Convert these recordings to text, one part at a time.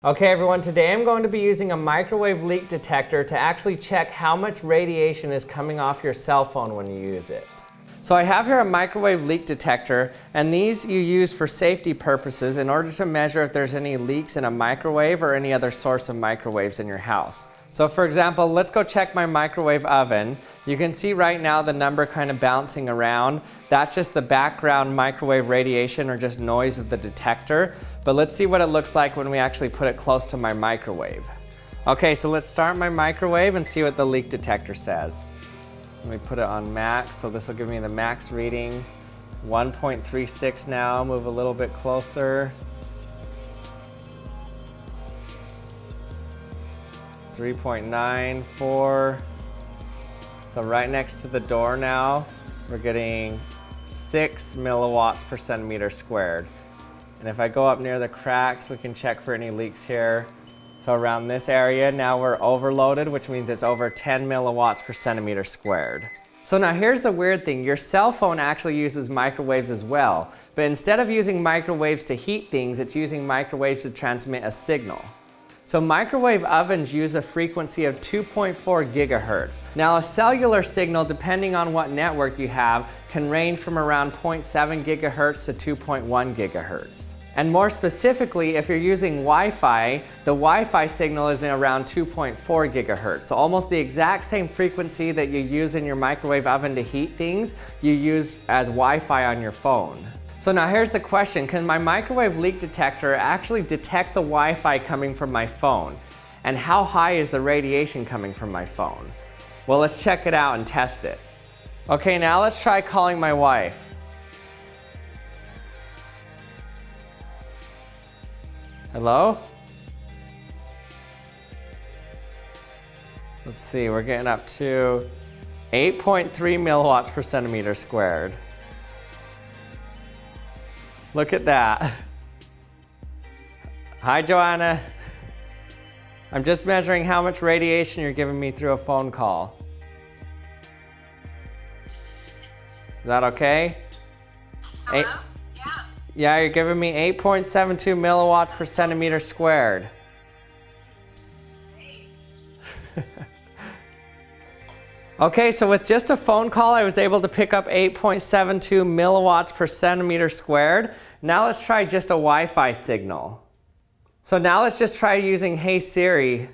Okay everyone, today I'm going to be using a microwave leak detector to actually check how much radiation is coming off your cell phone when you use it. So I have here a microwave leak detector, and these you use for safety purposes in order to measure if there's any leaks in a microwave or any other source of microwaves in your house. So for example, let's go check my microwave oven. You can see right now the number kind of bouncing around. That's just the background microwave radiation or just noise of the detector. But let's see what it looks like when we actually put it close to my microwave. Okay, so let's start my microwave and see what the leak detector says. Let me put it on max, so this will give me the max reading. 1.36 now, move a little bit closer. 3.94. So right next to the door now, we're getting 6 milliwatts per centimeter squared. And if I go up near the cracks, we can check for any leaks here. So around this area, now we're overloaded, which means it's over 10 milliwatts per centimeter squared. So now here's the weird thing. Your cell phone actually uses microwaves as well. But instead of using microwaves to heat things, it's using microwaves to transmit a signal. So microwave ovens use a frequency of 2.4 gigahertz. Now a cellular signal, depending on what network you have, can range from around 0.7 gigahertz to 2.1 gigahertz. And more specifically, if you're using Wi-Fi, the Wi-Fi signal is in around 2.4 gigahertz. So almost the exact same frequency that you use in your microwave oven to heat things, you use as Wi-Fi on your phone. So now here's the question, can my microwave leak detector actually detect the Wi-Fi coming from my phone? And how high is the radiation coming from my phone? Well, let's check it out and test it. Okay, now let's try calling my wife. Hello? Let's see, we're getting up to 8.3 milliwatts per centimeter squared. Look at that. Hi, Joanna. I'm just measuring how much radiation you're giving me through a phone call. Is that okay? Hello? Yeah, you're giving me 8.72 milliwatts per centimeter squared. Okay, so with just a phone call, I was able to pick up 8.72 milliwatts per centimeter squared. Now let's try just a Wi-Fi signal. So now let's just try using Hey Siri.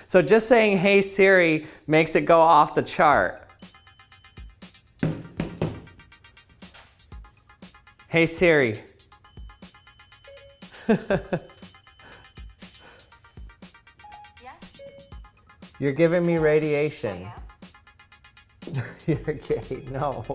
So just saying Hey Siri makes it go off the chart. Hey Siri. You're giving me radiation. You're gay, no.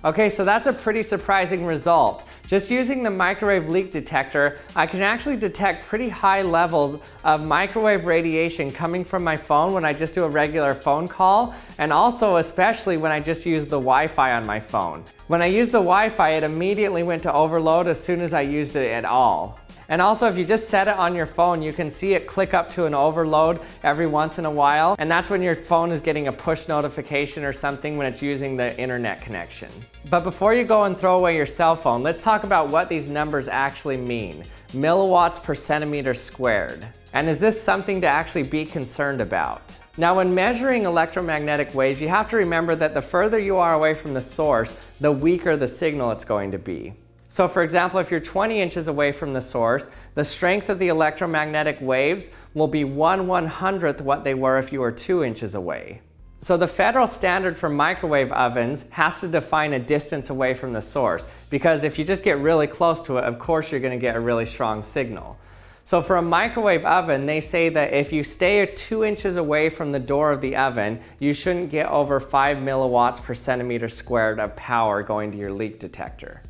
Okay, so that's a pretty surprising result. Just using the microwave leak detector, I can actually detect pretty high levels of microwave radiation coming from my phone when I just do a regular phone call, and also especially when I just use the Wi-Fi on my phone. When I used the Wi-Fi, it immediately went to overload as soon as I used it at all. And also, if you just set it on your phone, you can see it click up to an overload every once in a while, and that's when your phone is getting a push notification or something when it's using the internet connection. But before you go and throw away your cell phone, let's talk about what these numbers actually mean. Milliwatts per centimeter squared. And is this something to actually be concerned about? Now, when measuring electromagnetic waves, you have to remember that the further you are away from the source, the weaker the signal it's going to be. So for example, if you're 20 inches away from the source, the strength of the electromagnetic waves will be 1/100th what they were if you were 2 inches away. So the federal standard for microwave ovens has to define a distance away from the source, because if you just get really close to it, of course you're going to get a really strong signal. So for a microwave oven, they say that if you stay 2 inches away from the door of the oven, you shouldn't get over 5 milliwatts per centimeter squared of power going to your leak detector.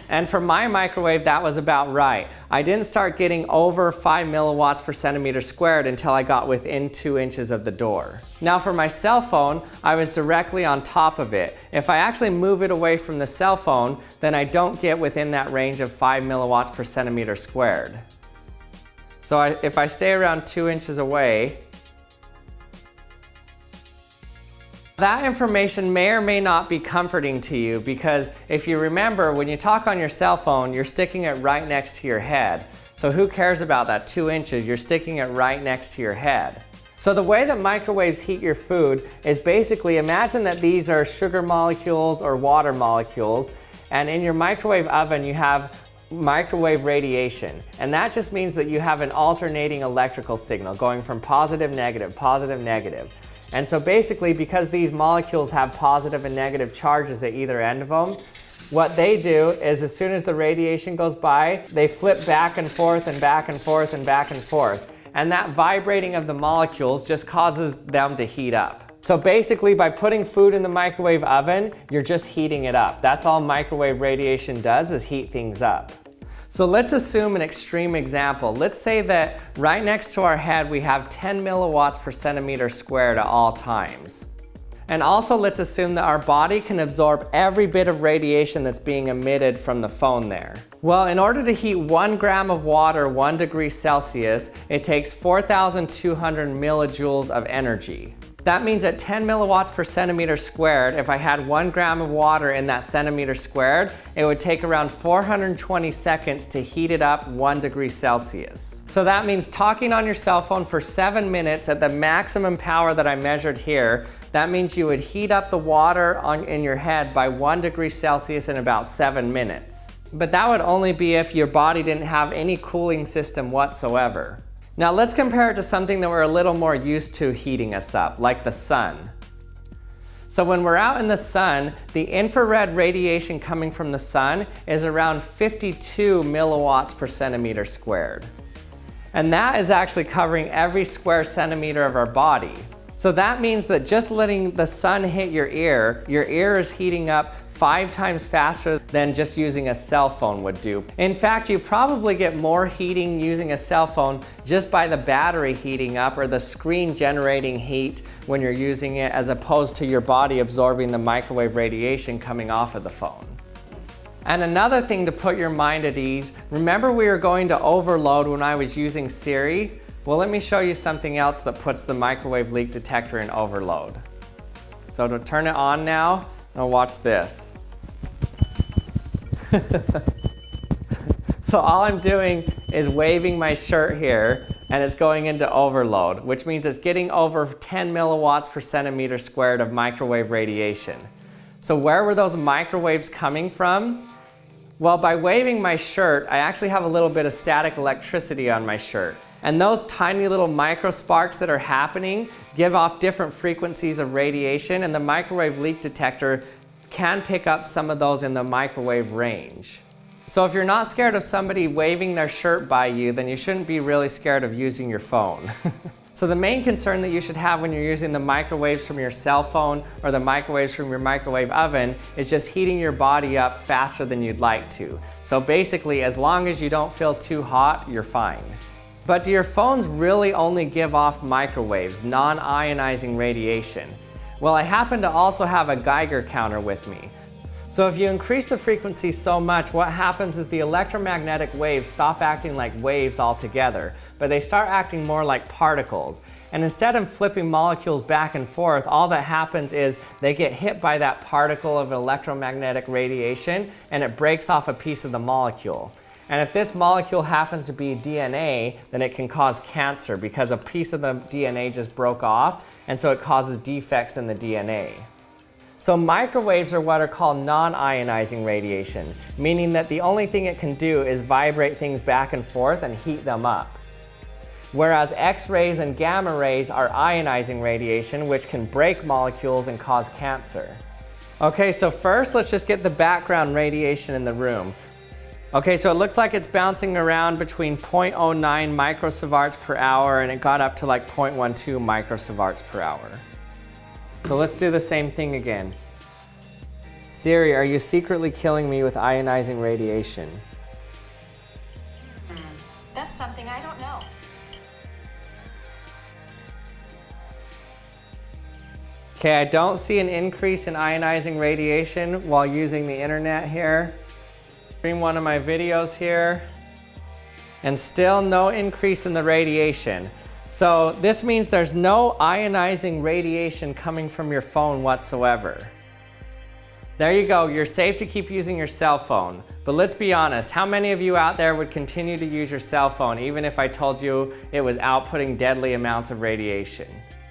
And for my microwave, that was about right. I didn't start getting over 5 milliwatts per centimeter squared until I got within 2 inches of the door. Now for my cell phone, I was directly on top of it. If I actually move it away from the cell phone, then I don't get within that range of 5 milliwatts per centimeter squared. So if I stay around 2 inches away, That information may or may not be comforting to you because if you remember, when you talk on your cell phone, you're sticking it right next to your head. So who cares about that 2 inches? You're sticking it right next to your head. So the way that microwaves heat your food is basically, imagine that these are sugar molecules or water molecules, and in your microwave oven you have microwave radiation. And that just means that you have an alternating electrical signal going from positive, negative, positive, negative. And so basically, because these molecules have positive and negative charges at either end of them, what they do is as soon as the radiation goes by, they flip back and forth and back and forth and back and forth. And that vibrating of the molecules just causes them to heat up. So basically, by putting food in the microwave oven, you're just heating it up. That's all microwave radiation does, is heat things up. So let's assume an extreme example. Let's say that right next to our head we have 10 milliwatts per centimeter squared at all times. And also let's assume that our body can absorb every bit of radiation that's being emitted from the phone there. Well, in order to heat 1 gram of water 1 degree Celsius, it takes 4,200 millijoules of energy. That means at 10 milliwatts per centimeter squared, if I had 1 gram of water in that centimeter squared, it would take around 420 seconds to heat it up 1 degree Celsius. So that means talking on your cell phone for 7 minutes at the maximum power that I measured here, that means you would heat up the water in your head by 1 degree Celsius in about 7 minutes. But that would only be if your body didn't have any cooling system whatsoever. Now let's compare it to something that we're a little more used to heating us up, like the sun. So when we're out in the sun, the infrared radiation coming from the sun is around 52 milliwatts per centimeter squared. And that is actually covering every square centimeter of our body. So that means that just letting the sun hit your ear is heating up 5 times faster than just using a cell phone would do. In fact, you probably get more heating using a cell phone just by the battery heating up or the screen generating heat when you're using it, as opposed to your body absorbing the microwave radiation coming off of the phone. And another thing to put your mind at ease, remember we were going to overload when I was using Siri? Well, let me show you something else that puts the microwave leak detector in overload. So to turn it on now, now watch this. So all I'm doing is waving my shirt here and it's going into overload, which means it's getting over 10 milliwatts per centimeter squared of microwave radiation. So where were those microwaves coming from? Well, by waving my shirt, I actually have a little bit of static electricity on my shirt. And those tiny little micro sparks that are happening give off different frequencies of radiation, and the microwave leak detector can pick up some of those in the microwave range. So if you're not scared of somebody waving their shirt by you, then you shouldn't be really scared of using your phone. So the main concern that you should have when you're using the microwaves from your cell phone or the microwaves from your microwave oven is just heating your body up faster than you'd like to. So basically, as long as you don't feel too hot, you're fine. But do your phones really only give off microwaves, non-ionizing radiation? Well, I happen to also have a Geiger counter with me. So if you increase the frequency so much, what happens is the electromagnetic waves stop acting like waves altogether, but they start acting more like particles. And instead of flipping molecules back and forth, all that happens is they get hit by that particle of electromagnetic radiation and it breaks off a piece of the molecule. And if this molecule happens to be DNA, then it can cause cancer because a piece of the DNA just broke off, and so it causes defects in the DNA. So microwaves are what are called non-ionizing radiation, meaning that the only thing it can do is vibrate things back and forth and heat them up. Whereas X-rays and gamma rays are ionizing radiation, which can break molecules and cause cancer. Okay, so first let's just get the background radiation in the room. Okay, so it looks like it's bouncing around between 0.09 microsieverts per hour and it got up to like 0.12 microsieverts per hour. So let's do the same thing again. Siri, are you secretly killing me with ionizing radiation? That's something I don't know. Okay, I don't see an increase in ionizing radiation while using the internet here. Stream one of my videos here, and still no increase in the radiation. So this means there's no ionizing radiation coming from your phone whatsoever. There you go, you're safe to keep using your cell phone. But let's be honest, how many of you out there would continue to use your cell phone even if I told you it was outputting deadly amounts of radiation?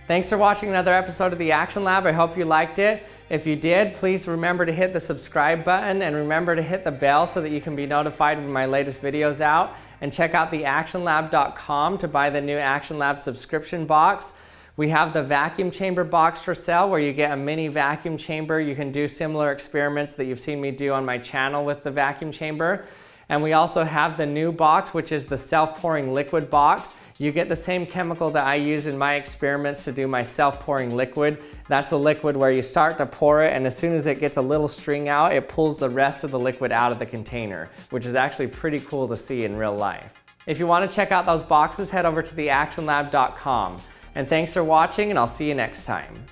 Thanks for watching another episode of the Action Lab. I hope you liked it. If you did, please remember to hit the subscribe button and remember to hit the bell so that you can be notified when my latest videos out. And check out theactionlab.com to buy the new Action Lab subscription box. We have the vacuum chamber box for sale where you get a mini vacuum chamber. You can do similar experiments that you've seen me do on my channel with the vacuum chamber. And we also have the new box, which is the self-pouring liquid box. You get the same chemical that I used in my experiments to do my self-pouring liquid. That's the liquid where you start to pour it, and as soon as it gets a little string out, it pulls the rest of the liquid out of the container, which is actually pretty cool to see in real life. If you want to check out those boxes, head over to theactionlab.com. And thanks for watching, and I'll see you next time.